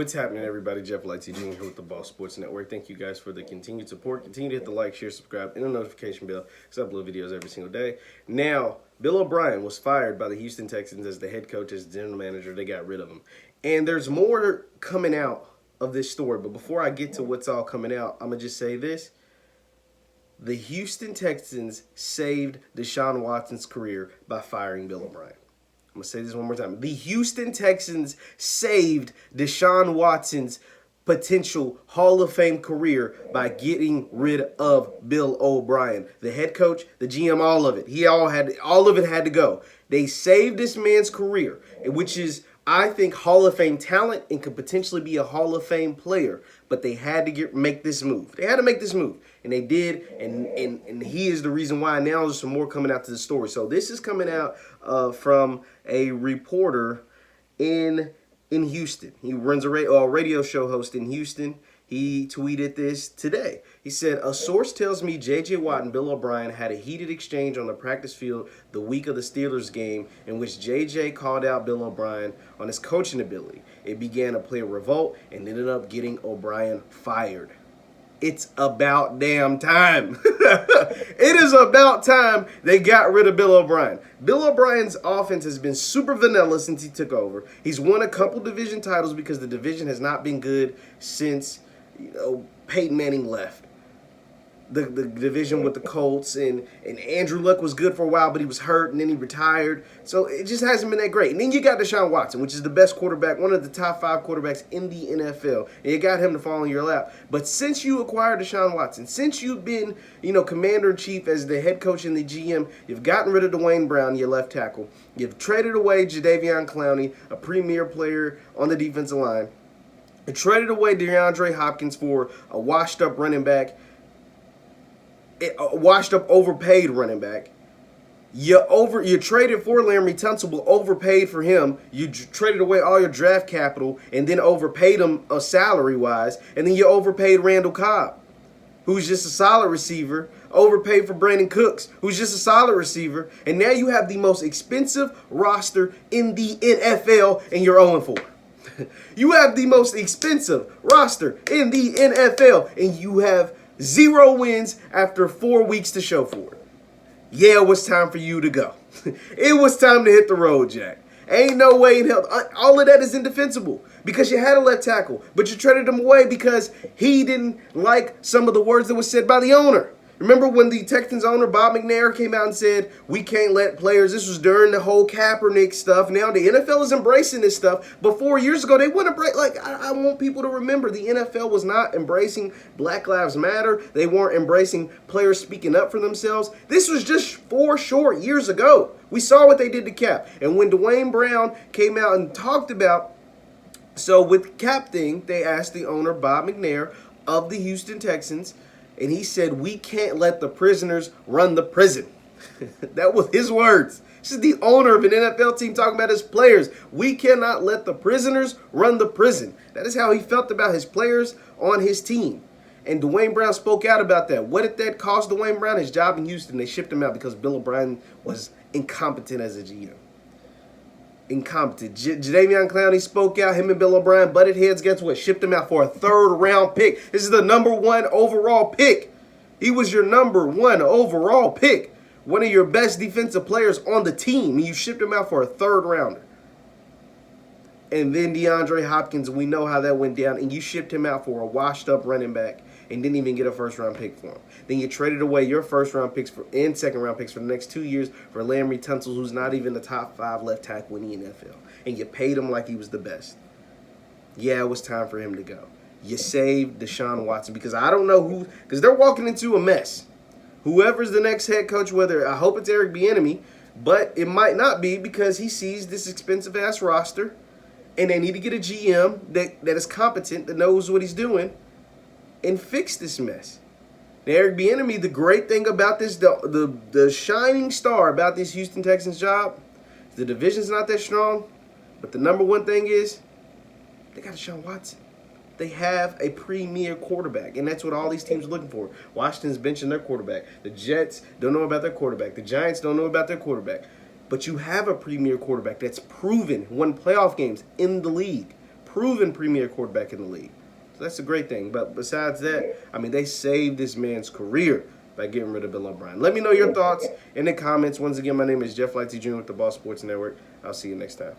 What's happening, everybody? Jeff Lightsy Jr. here with the Ball Sports Network. Thank you guys for the continued support. Continue to hit the like, share, subscribe, and the notification bell because I upload videos every single day. Now, Bill O'Brien was fired by the Houston Texans as the head coach, as general manager. They got rid of him. And there's more coming out of this story. But before I get to what's all coming out, I'm going to just say this. The Houston Texans saved Deshaun Watson's career by firing Bill O'Brien. I'm going to say this one more time. The Houston Texans saved Deshaun Watson's potential Hall of Fame career by getting rid of Bill O'Brien. The head coach, the GM, all of it. All of it had to go. They saved this man's career, which is, I think, Hall of Fame talent and could potentially be a Hall of Fame player. But they had to make this move. They had to make this move. And they did, and he is the reason why. Now there's some more coming out to the story. So this is coming out from a reporter in Houston. He runs a radio show host in Houston. He tweeted this today. He said, a source tells me J.J. Watt and Bill O'Brien had a heated exchange on the practice field the week of the Steelers game in which J.J. called out Bill O'Brien on his coaching ability. It began a player revolt and ended up getting O'Brien fired. It's about damn time. It is about time they got rid of Bill O'Brien. Bill O'Brien's offense has been super vanilla since he took over. He's won a couple division titles because the division has not been good since Peyton Manning left. The division with the Colts, and Andrew Luck was good for a while, but he was hurt, and then he retired. So it just hasn't been that great. And then you got Deshaun Watson, which is the best quarterback, one of the top 5 quarterbacks in the NFL, and you got him to fall in your lap. But since you acquired Deshaun Watson, since you've been, commander-in-chief as the head coach and the GM, you've gotten rid of Dwayne Brown, your left tackle. You've traded away Jadeveon Clowney, a premier player on the defensive line. You traded away DeAndre Hopkins for a washed-up running back, overpaid running back. You traded for Laremy Tunsil, overpaid for him. You traded away all your draft capital and then overpaid him salary-wise. And then you overpaid Randall Cobb, who's just a solid receiver. Overpaid for Brandon Cooks, who's just a solid receiver. And now you have the most expensive roster in the NFL, and you're 0-4. You have the most expensive roster in the NFL, and you have 0 wins after 4 weeks to show for it. Yeah, it was time for you to go. It was time to hit the road, Jack. Ain't no way in hell. All of that is indefensible because you had a left tackle, but you traded him away because he didn't like some of the words that was said by the owner. Remember when the Texans owner, Bob McNair, came out and said, we can't let players, this was during the whole Kaepernick stuff. Now the NFL is embracing this stuff. But 4 years ago, they wouldn't embrace, I want people to remember the NFL was not embracing Black Lives Matter. They weren't embracing players speaking up for themselves. This was just 4 short years ago. We saw what they did to Cap. And when Dwayne Brown came out and talked about, so with Cap thing, they asked the owner, Bob McNair, of the Houston Texans, and he said, we can't let the prisoners run the prison. That was his words. This is the owner of an NFL team talking about his players. We cannot let the prisoners run the prison. That is how he felt about his players on his team. And Dwayne Brown spoke out about that. What did that cost Dwayne Brown? His job in Houston. They shipped him out because Bill O'Brien was incompetent as a GM. Incompetent. Jadeveon Clowney spoke out. Him and Bill O'Brien butted heads. Guess what? Shipped him out for a 3rd round pick. This is the number 1 overall pick. He was your number 1 overall pick. One of your best defensive players on the team. And you shipped him out for a 3rd rounder. And then DeAndre Hopkins, we know how that went down. And you shipped him out for a washed-up running back and didn't even get a 1st-round pick for him. Then you traded away your 1st-round picks and 2nd-round picks for the next 2 years for Laremy Tunsil, who's not even the top 5 left tackle in the NFL. And you paid him like he was the best. Yeah, it was time for him to go. You saved Deshaun Watson because I don't know who, because they're walking into a mess. Whoever's the next head coach, whether, I hope it's Eric Bieniemy, but it might not be because he sees this expensive-ass roster and they need to get a GM that is competent, that knows what he's doing, and fix this mess. Now, Eric Bieniemy, the great thing about this, the shining star about this Houston Texans job, the division's not that strong, but the number 1 thing is they got Deshaun Watson. They have a premier quarterback, and that's what all these teams are looking for. Washington's benching their quarterback. The Jets don't know about their quarterback. The Giants don't know about their quarterback. But you have a premier quarterback that's proven, won playoff games in the league, proven premier quarterback in the league. So that's a great thing. But besides that, I mean, they saved this man's career by getting rid of Bill O'Brien. Let me know your thoughts in the comments. Once again, my name is Jeff Lightsy Jr. with the Ball Sports Network. I'll see you next time.